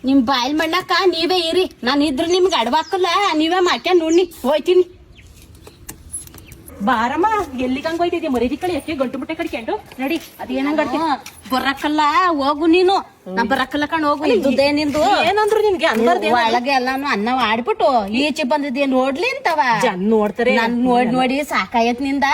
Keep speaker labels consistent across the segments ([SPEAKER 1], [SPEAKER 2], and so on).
[SPEAKER 1] ನಿಮ್ ಬಾಯ್ಲ್ ಮಣ್ಣಕ್ಕ ನೀವೇ ಇರಿ, ನಾನು ಇದ್ರ ನಿಮ್ಗೆ ಅಡ್ವಾಕಲ್ಲ, ನೀವೇ ಮಾಡ್ಕೊಂಡ್ ನುಣ್ಣಿ ಹೋಯ್ತೀನಿ.
[SPEAKER 2] ಬಾರಮ್ಮ ಎಲ್ಲಿಗಂಗ್ ಹೋಯ್ತಿದ್ಯ ಮರೀದಿ ಕಳಿ ಯಾಕೆ ಗಂಟು ಮುಟ್ಟೆ ಕಡ್ಕೊಂಡು ನಡಿ ಅದೇನಂಗ
[SPEAKER 1] ಬರಕ್ಕಲ್ಲ ಹೋಗು ನೀನು, ನಾ ಬರಕ್ಕಲ್ಲ ಕಣ್ ಹೋಗು. ಇದ್ದೇ ನಿಂದು
[SPEAKER 2] ಏನಂದ್ರು ನಿನ್ಗೆ ಅನ್ಬಾರ್ದು
[SPEAKER 1] ಒಳಗೆ ಎಲ್ಲಾನು ಅನ್ನ ಆಡ್ಬಿಟ್ಟು ಈಚೆ ಬಂದಿದ್ಯ ನೋಡ್ಲಿ ಅಂತವ
[SPEAKER 2] ಜನ್ ನೋಡ್ತಾರೆ.
[SPEAKER 1] ನಾನ್ ನೋಡಿ ಸಾಕಾಯತ್ ನಿಂದ,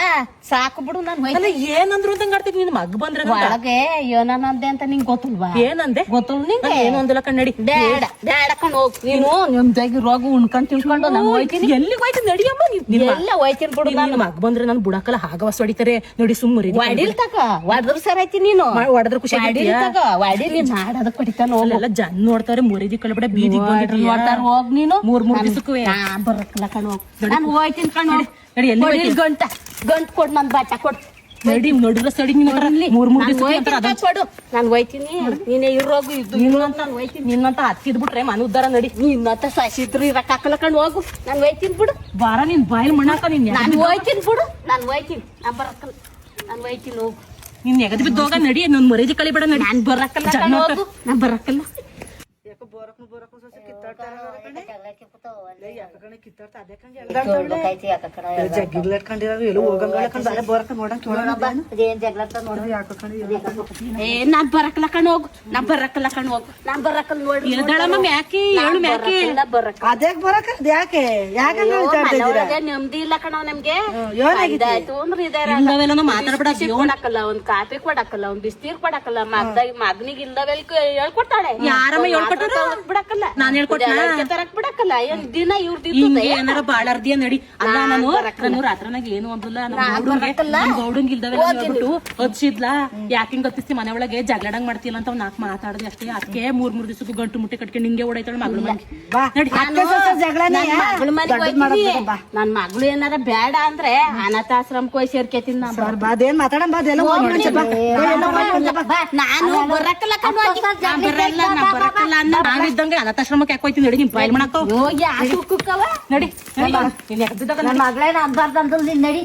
[SPEAKER 1] ಸಾಕು ಬಿಡು. ನಾನು
[SPEAKER 2] ಏನಂದ್ರು ಅಂತ ಆಡ್ತಿದ್ವಿ ನಿನ್ ಮಗ್ ಬಂದ್ರೆ
[SPEAKER 1] ಒಳಗೆ ಏನನ್ನಂದೆ ಅಂತ ನಿಂಗ್ ಗೊತ್ತಲ್ವಾ?
[SPEAKER 2] ಏನಂದೆ
[SPEAKER 1] ಗೊತ್ತಲ್ ನಿಂಗೆ?
[SPEAKER 2] ಏನು ಅಂದಿಲ್ಲ ಕಣ್ಣಡಿ.
[SPEAKER 1] ಬೇಡ ಬೇಡ ಕಣ್ ಹೋಗ್ ನೀನು, ನಿಮ್ದಾಗಿ ರೋಗ ಉಣ್ಕೊಂಡ್ ತಿಳ್ಕೊಂಡು ನಾನು ಹೋಯ್ತೀನಿ.
[SPEAKER 2] ಎಲ್ಲಿಗೆ ಹೋಯ್ತೀನಿ ನಡಿಯಮ್ಮ.
[SPEAKER 1] ಎಲ್ಲ ಹೋಯ್ತೀನಿ ಬಿಡು.
[SPEAKER 2] ನಾನು ಮಗ್ ಬಂದ್ರೆ ನಾನು ಬುಡಕಲ್ಲ ಹಾಗವಸ್ ಹೊಡಿತಾರೆ ನೋಡಿ. ಸುಮ್ಮರಿ
[SPEAKER 1] ವಡಿಲ್ ತಕ ಒದ್ರ ಸರೈತಿ ನೀನು,
[SPEAKER 2] ಹೊಡೆದ್ರ ಖುಷಿ
[SPEAKER 1] ವಡಿಲಿ ನಾಡದ ಕಡಿತಾನ.
[SPEAKER 2] ಅಲ್ಲೆಲ್ಲ ಜನ್ ನೋಡ್ತಾರೆ ಮುರಿದಿ ಕಳ್ಬಿಡ ಬೀದಿ
[SPEAKER 1] ನೋಡ್ತಾರ. ಹೋಗ್ ನೀನು.
[SPEAKER 2] ಮೂರ್ ದಿವಸಕ್ಕೂ
[SPEAKER 1] ಬರಕ್ಕಲ್ಲ ಕಣ್ ಹೋಗ್. ನಾನು ಹೋಯ್ತೀನಿ ಕಣ್ ಹೋಗ್.
[SPEAKER 2] ನಡಿ ಎಲ್ಲಿ
[SPEAKER 1] ಗಂಟ್ ಕೊಡ್, ನನ್ ಬಟ್ಟ ಕೊಡ್.
[SPEAKER 2] ನಡಿ ನೋಡಿದ್ರ ಸಡಿ ಮೂರ್ ದಿವಸ
[SPEAKER 1] ಕೊಡು, ನಾನು ಹೋಯ್ತೀನಿ. ನೀನೇ ಇರೋಗು ಇದು
[SPEAKER 2] ನಿನ್ನಂತ ಹೋಯ್ತೀನಿ. ನಿನ್ನಂತ ಹತ್ತಿದ್ ಬಿಟ್ರೆ ಮನ ಉದ್ದಾರ ನಡಿ.
[SPEAKER 1] ನಿನ್ನಂತ ಸಸಿದ್ರು ಇರಕ್ ಹಾಕಲ್ಲ ಕಣ್ ಹೋಗು. ನಾನು ಹೋಯ್ತೀನಿ ಬಿಡು.
[SPEAKER 2] ಬಾರ ನಿನ್ ಬಾಯಿಲ್ ಮಣ್ಣಾಕ.
[SPEAKER 1] ನಾನು ಹೋಯ್ತೀನಿ ಬಿಡು, ನಾನು ಹೋಯ್ತೀನಿ. ನಾನ್ ಬರಕ್ಕಲ್ಲ, ನಾನು ಹೋಯ್ತೀನಿ. ಹೋಗು
[SPEAKER 2] ನಿನ್ ಎಗದ್ ಬಿದ್ದೋಗ ನಡಿ. ನನ್ ಮರೀದಿ ಕಳಿಬೇಡ ನಡಿ.
[SPEAKER 1] ನಾನ್ ಬರಕ್ಕಲ್ಲ ಕಣ್ ಹೋಗು, ನಾನ್ ಬರಕ್ಕಲ್ಲ. ನಾನ್ ಬರಕ್ಕಲ್ಲ ಕಣ್ ಹೋಗು, ನಾನ್ ಬರಕ್ಕಲ್ಲ ಕಣ್ ಹೋಗು, ನಾನ್ ಬರಕ್ಕಲ್ಲ. ನೋಡಿ
[SPEAKER 2] ಮ್ಯಾಕೆ ಹೇಳು ಮ್ಯಾಕೆ
[SPEAKER 3] ಅದ್ಯಾಕ್ ಬರಕ ಯಾಕೆ
[SPEAKER 1] ನೆಮ್ಮದಿ ಇಲ್ಲ ಕಣವ್ ನಮ್ಗೆ.
[SPEAKER 3] ಏನಾಗಿತ್ತು
[SPEAKER 1] ಅಂದ್ರೆ
[SPEAKER 2] ಇಲ್ಲವೆಲ್ಲ ಮಾತಾಡ್ಬೇಡ.
[SPEAKER 1] ಕೊಡಕ್ಕಲ್ಲ, ಒಂದ್ ಕಾಫಿ ಕೊಡಕ್ಕಲ್ಲ, ಒಂದ್ ಬಿಸ್ನೀರ್ ಕೊಡಕ್ಕಲ್ಲ. ಮಗನಿಗೆ ಇಲ್ಲವೆಲ್ ಹೇಳ್ಕೊಡ್ತಾಳೆ.
[SPEAKER 2] ಯಾರಮ್ಮ ಹೇಳ್ಕೊಟ್ಟಾರ?
[SPEAKER 1] ಬಿಡಕ್ಕಲ್ಲ,
[SPEAKER 2] ನಾನ್ ಹೇಳ್ಕೊಟ್ಟ
[SPEAKER 1] ತರಕ್ ಬಿಡಕ್ಕಲ್ಲ. ಏನ್ ದಿನ ಇವ್ರದ್ದು
[SPEAKER 2] ಹಿಂಗೆ ಏನಾರ ಬಾಳರ್ದಿಯ ನಡಿ. ಅಲ್ಲ ನಾನು ರಾತ್ರಿನಾಗ ಏನು ಅಂದಿಲ್ಲ. ಗೌಡಂಗ್ ಇಲ್ದವೆಲ್ಲ ಹೇಳ್ಬಿಟ್ಟು ಹಚ್ಚಿದ್ಲಾ ಯಾಕಿಂಗ್ ಗೊತ್ತಿಸ್ತಿ ಮನೆ ಒಳಗೆ ಜಗಳಂಗ್ ಮಾಡ್ತಿಲ್ಲ ಅಂತ ನಾಕ್ ಮಾತಾಡ್ದೆ ಅಷ್ಟೇ. ಅದಕ್ಕೆ ಮೂರ್ ದಿವಸಕ್ಕೂ ಗಂಟು ಮುಟ್ಟೆ ಕಟ್ಕೊಂಡು ಹಿಂಗೆ ಓಡಾಯ್ತಾಳೆ ಮಗಳು ಮನೆ.
[SPEAKER 1] ಮಗಳ ಮನೆಗೆ ನನ್ ಮಗಳು ಏನಾರ ಬೇಡ ಅಂದ್ರೆ ಅನಾಥಾಶ್ರಮಕ್ಕೆ ಹೋಗಿ ಸೇರ್ಕೇತೀನಿ. ನಾನು ಬರಕ್ಕಲ್ಲ ಬರಕ್ಕಲ್ಲ
[SPEAKER 2] ನಾವಿದ್ದಂಗೆ ಅನಾಥಾಶ್ರಮಕ್ಕೆ ಯಾಕೆ ಹೋಯ್ತೀನಿ ನಡಿ. ನಿಮ್ ಬಾಯಿಲ್ ಮಾಡಾಕ
[SPEAKER 1] ಹೋಗಿ ಆ ಸುಕ್ಕವ
[SPEAKER 2] ನಡಿ.
[SPEAKER 3] ನನ್ ಮಗಳೇನ ಅನ್ಬಾರ್ದು ಅಂತ ನಡಿ.